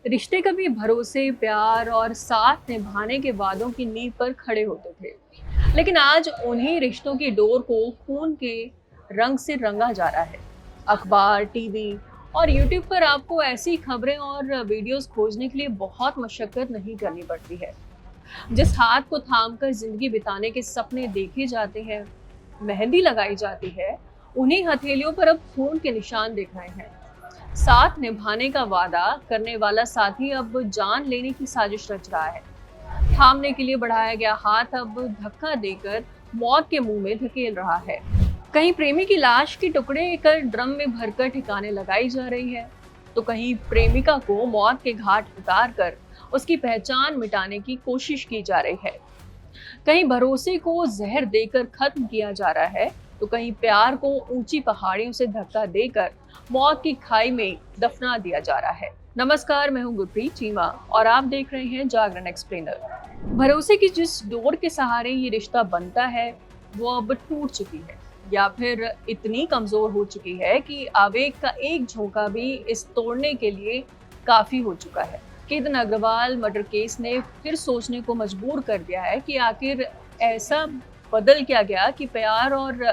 रिश्ते कभी भरोसे, प्यार और साथ निभाने के वादों की नींव पर खड़े होते थे, लेकिन आज उन्हीं रिश्तों की डोर को खून के रंग से रंगा जा रहा है। अखबार, टीवी और यूट्यूब पर आपको ऐसी खबरें और वीडियोस खोजने के लिए बहुत मशक्कत नहीं करनी पड़ती है। जिस हाथ को थामकर जिंदगी बिताने के सपने देखे जाते हैं, मेहंदी लगाई जाती है, उन्हीं हथेलियों पर अब खून के निशान दिख रहे हैं। साथ निभाने का वादा करने वाला साथी अब जान लेने की साजिश रच रहा है। थामने के लिए बढ़ाया गया हाथ अब धक्का देकर मौत के मुंह में धकेल रहा है। कहीं प्रेमी की लाश के टुकड़े कर ड्रम में भरकर ठिकाने लगाई जा रही है, तो कहीं प्रेमिका को मौत के घाट उतार कर उसकी पहचान मिटाने की कोशिश की जा रही है। कहीं भरोसे को जहर देकर खत्म किया जा रहा है, तो कहीं प्यार को ऊंची पहाड़ियों से धक्का देकर मौत की खाई में दफना दिया जा रहा है। नमस्कार, मैं हूं गुरप्रीत चीमा और आप देख रहे हैं जागरण एक्सप्लेनर। भरोसे की जिस डोर के सहारे ये रिश्ता बनता है, वो अब टूट चुकी है या फिर इतनी कमजोर हो चुकी है कि आवेग का एक झोंका भी इस तोड़ने के लिए काफी हो चुका है। केतन अग्रवाल मर्डर केस ने फिर सोचने को मजबूर कर दिया है कि आखिर ऐसा बदल क्या गया कि प्यार और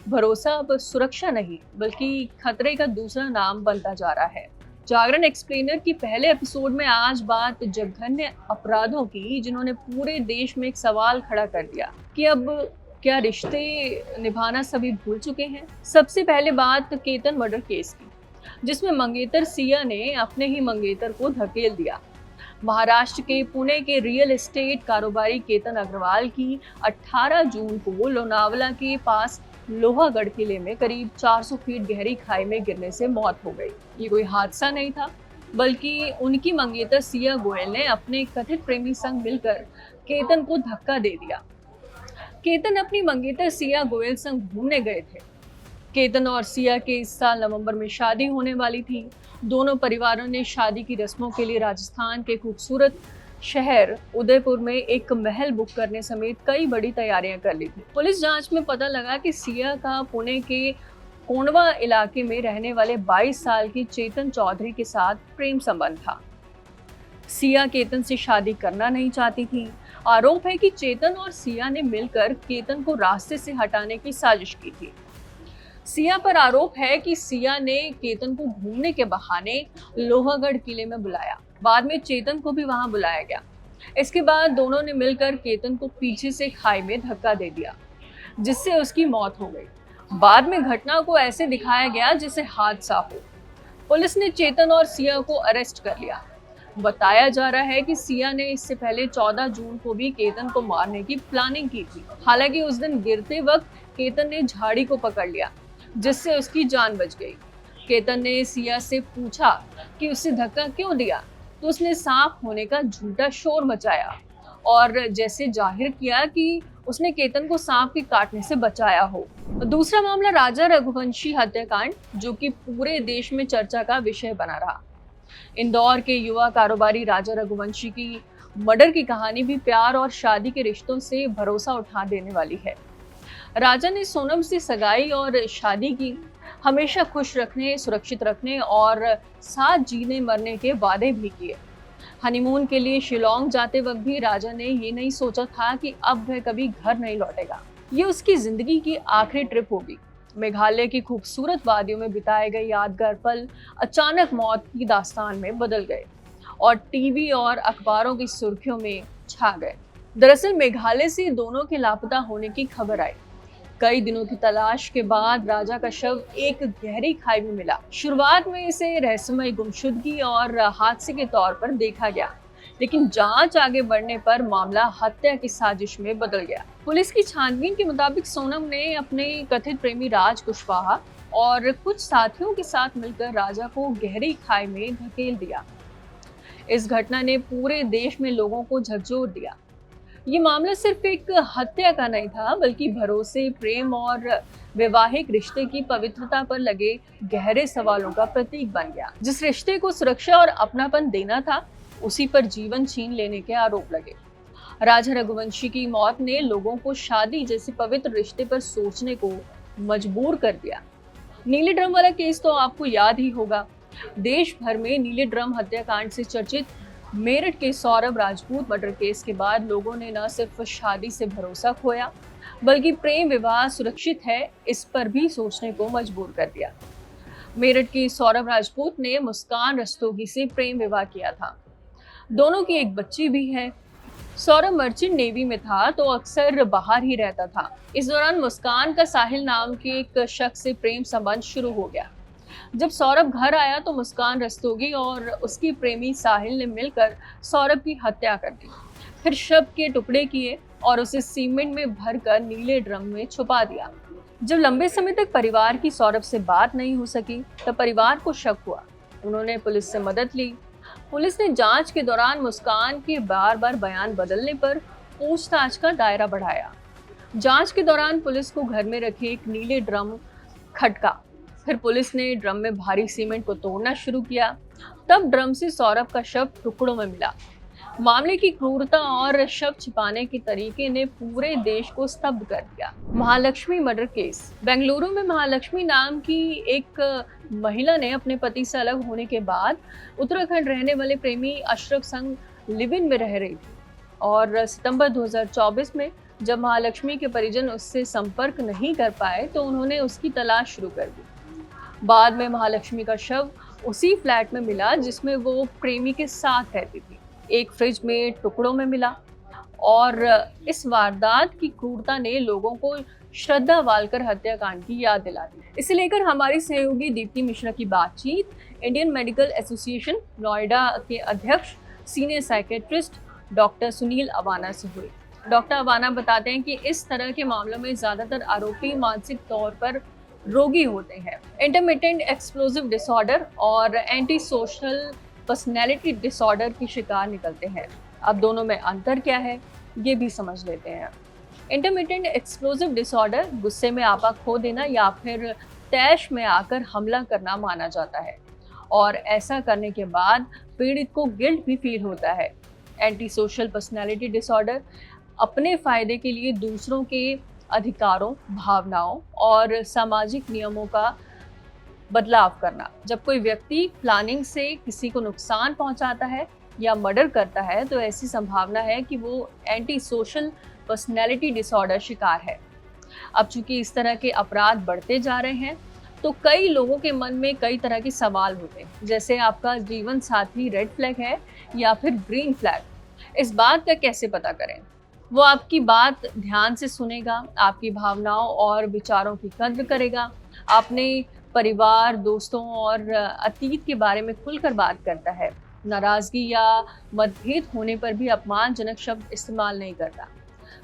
भरोसा अब सुरक्षा नहीं बल्कि खतरे का दूसरा नाम बनता जा रहा है। जागरण एक्सप्लेनर की पहले एपिसोड में आज बात जघन्य अपराधों की, जिन्होंने पूरे देश में एक सवाल खड़ा कर दिया कि अब क्या रिश्ते निभाना सभी भूल चुके हैं। सबसे पहले बात केतन मर्डर केस की, जिसमें मंगेतर सिया ने अपने ही मंगेतर को धकेल दिया। महाराष्ट्र के पुणे के रियल एस्टेट कारोबारी केतन अग्रवाल की 18 जून को लोनावला के पास लोहागढ़ किले में करीब 400 फीट गहरी खाई में गिरने से मौत हो गई। ये कोई हादसा नहीं था, बल्कि उनकी मंगेतर सिया गोयल ने अपने कथित प्रेमी संग मिलकर केतन को धक्का दे दिया। केतन अपनी मंगेतर सिया गोयल संग घूमने गए थे। केतन और सिया के इस साल नवंबर में शादी होने वाली थी। दोनों परिवारों ने शादी की रस्मों के लिए राजस्थान के खूबसूरत शहर उदयपुर में एक महल बुक करने समेत कई बड़ी तैयारियां कर ली थी। पुलिस जांच में पता लगा कि सिया का पुणे के कोंडवा इलाके में रहने वाले 22 साल की चेतन चौधरी के साथ प्रेम संबंध था। सिया केतन से शादी करना नहीं चाहती थी। आरोप है कि चेतन और सिया ने मिलकर केतन को रास्ते से हटाने की साजिश की थी। सिया पर आरोप है कि सिया ने केतन को घूमने के बहाने लोहागढ़ किले में बुलाया। बाद में चेतन को भी वहां बुलाया गया। इसके बाद दोनों ने मिलकर केतन को पीछे से खाई में धक्का दे दिया, जिससे उसकी मौत हो गई। बाद में घटना को ऐसे दिखाया गया जैसे हादसा हो। पुलिस ने चेतन और सिया को अरेस्ट कर लिया। बताया जा रहा है कि सिया ने इससे पहले 14 जून को भी केतन को मारने की प्लानिंग की थी। हालांकि उस दिन गिरते वक्त केतन ने झाड़ी को पकड़ लिया, जिससे उसकी जान बच गई। केतन ने सिया से पूछा कि उसे धक्का क्यों दिया, तो उसने सांप होने का झूठा शोर मचाया और जैसे जाहिर किया कि उसने केतन को सांप के काटने से बचाया हो। दूसरा मामला राजा रघुवंशी हत्याकांड, जो कि पूरे देश में चर्चा का विषय बना रहा। इंदौर के युवा कारोबारी राजा रघुवंशी की मर्डर की कहानी भी प्यार और शादी के रिश्तों से भरोसा उठा देने वाली है। राजा ने सोनम से सगाई और शादी की, हमेशा खुश रखने, सुरक्षित रखने और साथ जीने मरने के वादे भी किए। हनीमून के लिए शिलोंग जाते वक्त भी राजा ने ये नहीं सोचा था कि अब वह कभी घर नहीं लौटेगा। ये उसकी जिंदगी की आखिरी ट्रिप होगी। मेघालय की खूबसूरत वादियों में बिताए गए यादगार पल अचानक मौत की दास्तान में बदल गए और टीवी और अखबारों की सुर्खियों में छा गए। दरअसल मेघालय से दोनों के लापता होने की खबर आई। कई दिनों की तलाश के बाद राजा का शव एक गहरी खाई में मिला। शुरुआत में इसे रहस्यमय गुमशुदगी और हादसे के तौर पर देखा गया, लेकिन जांच आगे बढ़ने पर मामला हत्या की साजिश में बदल गया। पुलिस की छानबीन के मुताबिक सोनम ने अपने कथित प्रेमी राज कुशवाहा और कुछ साथियों के साथ मिलकर राजा को गहरी खाई में धकेल दिया। इस घटना ने पूरे देश में लोगों को झकझोर दिया। ये मामला सिर्फ एक हत्या का नहीं था, बल्कि भरोसे, प्रेम और वैवाहिक रिश्ते की पवित्रता पर लगे गहरे सवालों का प्रतीक बन गया। जिस रिश्ते को सुरक्षा और अपनापन देना था, उसी पर जीवन छीन लेने के आरोप लगे। राजा रघुवंशी की मौत ने लोगों को शादी जैसे पवित्र रिश्ते पर सोचने को मजबूर कर दिया। नीले ड्रम वाला केस तो आपको याद ही होगा। देश भर में नीले ड्रम हत्याकांड से चर्चित मेरठ के सौरभ राजपूत मर्डर केस के बाद लोगों ने न सिर्फ शादी से भरोसा खोया, बल्कि प्रेम विवाह सुरक्षित है इस पर भी सोचने को मजबूर कर दिया। मेरठ की सौरभ राजपूत ने मुस्कान रस्तोगी से प्रेम विवाह किया था। दोनों की एक बच्ची भी है। सौरभ मर्चेंट नेवी में था तो अक्सर बाहर ही रहता था। इस दौरान मुस्कान का साहिल नाम के एक शख्स से प्रेम संबंध शुरू हो गया। जब सौरभ घर आया तो मुस्कान रस्तोगी और उसकी प्रेमी साहिल ने मिलकर सौरभ की हत्या कर दी। फिर शव के टुकड़े किए और उसे सीमेंट में भरकर नीले ड्रम में छुपा दिया। जब लंबे समय तक परिवार की सौरभ से बात नहीं हो सकी तब परिवार को शक हुआ। उन्होंने पुलिस से मदद ली। पुलिस ने जांच के दौरान मुस्कान के बार बार बयान बदलने पर पूछताछ का दायरा बढ़ाया। जांच के दौरान पुलिस को घर में रखे एक नीले ड्रम खटका। फिर पुलिस ने ड्रम में भारी सीमेंट को तोड़ना शुरू किया। तब ड्रम से सौरभ का शव टुकड़ों में मिला। मामले की क्रूरता और शव छिपाने के तरीके ने पूरे देश को स्तब्ध कर दिया। Mahalakshmi murder case. बेंगलुरु में महालक्ष्मी नाम की एक महिला ने अपने पति से अलग होने के बाद उत्तराखंड रहने वाले प्रेमी अशरफ संग लिव इन में रह रही थी और सितंबर 2024 में जब महालक्ष्मी के परिजन उससे संपर्क नहीं कर पाए तो उन्होंने उसकी तलाश शुरू कर दी। बाद में महालक्ष्मी का शव उसी फ्लैट में मिला जिसमें वो प्रेमी के साथ रहती थी। एक फ्रिज में टुकड़ों में मिला और इस वारदात की क्रूरता ने लोगों को श्रद्धा वालकर हत्याकांड की याद दिला दी। इसे लेकर हमारी सहयोगी दीप्ति मिश्रा की बातचीत इंडियन मेडिकल एसोसिएशन नोएडा के अध्यक्ष senior psychiatrist doctor Sunil Awana से हुई। डॉक्टर अवाना बताते हैं कि इस तरह के मामलों में ज्यादातर आरोपी मानसिक तौर पर रोगी होते हैं। इंटरमिटेंट एक्सप्लोजिव डिसऑर्डर और एंटी सोशल पर्सनैलिटी डिसऑर्डर की शिकार निकलते हैं। अब दोनों में अंतर क्या है ये भी समझ लेते हैं। इंटरमिटेंट एक्सप्लोजिव डिसऑर्डर गुस्से में आपा खो देना या फिर तैश में आकर हमला करना माना जाता है और ऐसा करने के बाद पीड़ित को गिल्ट भी फील होता है। एंटी सोशल पर्सनैलिटी डिसऑर्डर अपने फायदे के लिए दूसरों के अधिकारों, भावनाओं और सामाजिक नियमों का बदलाव करना। जब कोई व्यक्ति प्लानिंग से किसी को नुकसान पहुंचाता है या मर्डर करता है तो ऐसी संभावना है कि वो एंटी सोशल पर्सनैलिटी डिसऑर्डर शिकार है। अब चूंकि इस तरह के अपराध बढ़ते जा रहे हैं तो कई लोगों के मन में कई तरह के सवाल होते हैं, जैसे आपका जीवन साथी रेड फ्लैग है या फिर ग्रीन फ्लैग। इस बात का कैसे पता करें? वो आपकी बात ध्यान से सुनेगा, आपकी भावनाओं और विचारों की कद्र करेगा, अपने परिवार, दोस्तों और अतीत के बारे में खुलकर बात करता है, नाराजगी या मतभेद होने पर भी अपमानजनक शब्द इस्तेमाल नहीं करता,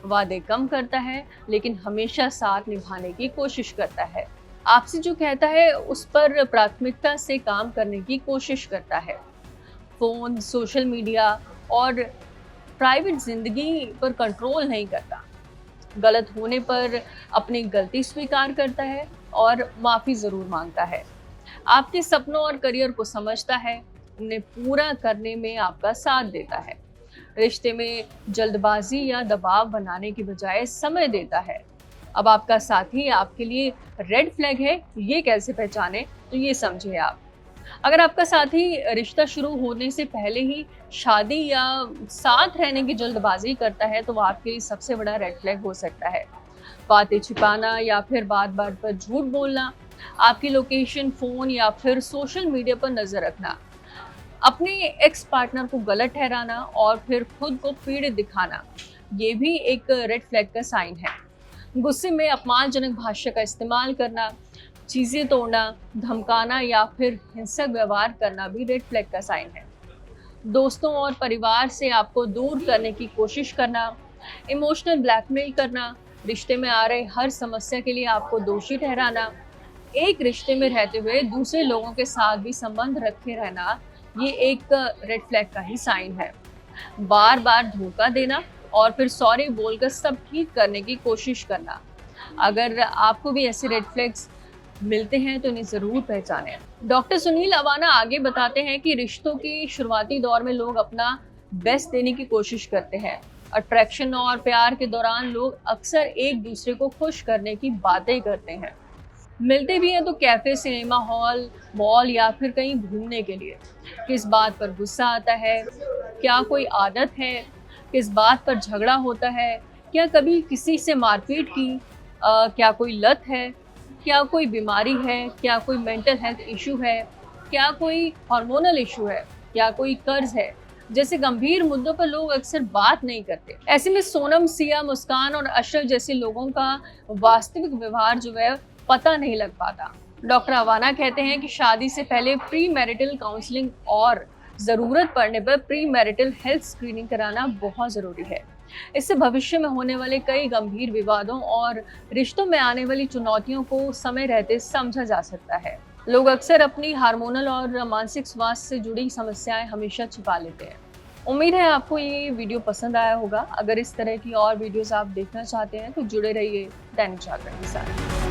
वादे कम करता है लेकिन हमेशा साथ निभाने की कोशिश करता है, आपसे जो कहता है उस पर प्राथमिकता से काम करने की कोशिश करता है, फोन, सोशल मीडिया और प्राइवेट जिंदगी पर कंट्रोल नहीं करता, गलत होने पर अपनी गलती स्वीकार करता है और माफ़ी ज़रूर मांगता है, आपके सपनों और करियर को समझता है, उन्हें पूरा करने में आपका साथ देता है, रिश्ते में जल्दबाजी या दबाव बनाने की बजाय समय देता है। अब आपका साथी आपके लिए रेड फ्लैग है, ये कैसे पहचाने? तो ये समझिए आप। अगर आपका साथी रिश्ता शुरू होने से पहले ही शादी या साथ रहने की जल्दबाजी करता है तो वो आपके लिए सबसे बड़ा रेड फ्लैग हो सकता है। बातें छिपाना या फिर बात बात पर झूठ बोलना, आपकी लोकेशन, फोन या फिर सोशल मीडिया पर नजर रखना, अपने एक्स पार्टनर को गलत ठहराना और फिर खुद को पीड़ित दिखाना, ये भी एक रेड फ्लैग का साइन है। गुस्से में अपमानजनक भाषा का इस्तेमाल करना, चीज़ें तोड़ना, धमकाना या फिर हिंसक व्यवहार करना भी रेड फ्लैग का साइन है। दोस्तों और परिवार से आपको दूर करने की कोशिश करना, इमोशनल ब्लैकमेल करना, रिश्ते में आ रहे हर समस्या के लिए आपको दोषी ठहराना, एक रिश्ते में रहते हुए दूसरे लोगों के साथ भी संबंध रखे रहना, ये एक रेड फ्लैग का ही साइन है। बार बार धोखा देना और फिर सॉरी बोलकर सब ठीक करने की कोशिश करना। अगर आपको भी ऐसे रेड फ्लैग्स मिलते हैं तो इन्हें ज़रूर पहचानें। डॉक्टर सुनील अवाना आगे बताते हैं कि रिश्तों के शुरुआती दौर में लोग अपना बेस्ट देने की कोशिश करते हैं। अट्रैक्शन और प्यार के दौरान लोग अक्सर एक दूसरे को खुश करने की बातें करते हैं। मिलते भी हैं तो कैफे, सिनेमा हॉल, मॉल या फिर कहीं घूमने के लिए। किस बात पर गुस्सा आता है? क्या कोई आदत है? किस बात पर झगड़ा होता है? क्या कभी किसी से मारपीट की? क्या कोई लत है? क्या कोई बीमारी है? क्या कोई मेंटल हेल्थ इशू है? क्या कोई हार्मोनल इशू है? क्या कोई कर्ज है? जैसे गंभीर मुद्दों पर लोग अक्सर बात नहीं करते। ऐसे में सोनम, सिया, मुस्कान और अशरफ जैसे लोगों का वास्तविक व्यवहार जो है पता नहीं लग पाता। डॉक्टर अवाना कहते हैं कि शादी से पहले प्री मैरिटल काउंसलिंग और ज़रूरत पड़ने पर प्री मैरिटल हेल्थ स्क्रीनिंग कराना बहुत ज़रूरी है। इससे भविष्य में होने वाले कई गंभीर विवादों और रिश्तों में आने वाली चुनौतियों को समय रहते समझा जा सकता है। लोग अक्सर अपनी हार्मोनल और मानसिक स्वास्थ्य से जुड़ी समस्याएं हमेशा छिपा लेते हैं। उम्मीद है आपको ये वीडियो पसंद आया होगा। अगर इस तरह की और वीडियोस आप देखना चाहते हैं तो जुड़े रहिए दैनिक जागरण के साथ।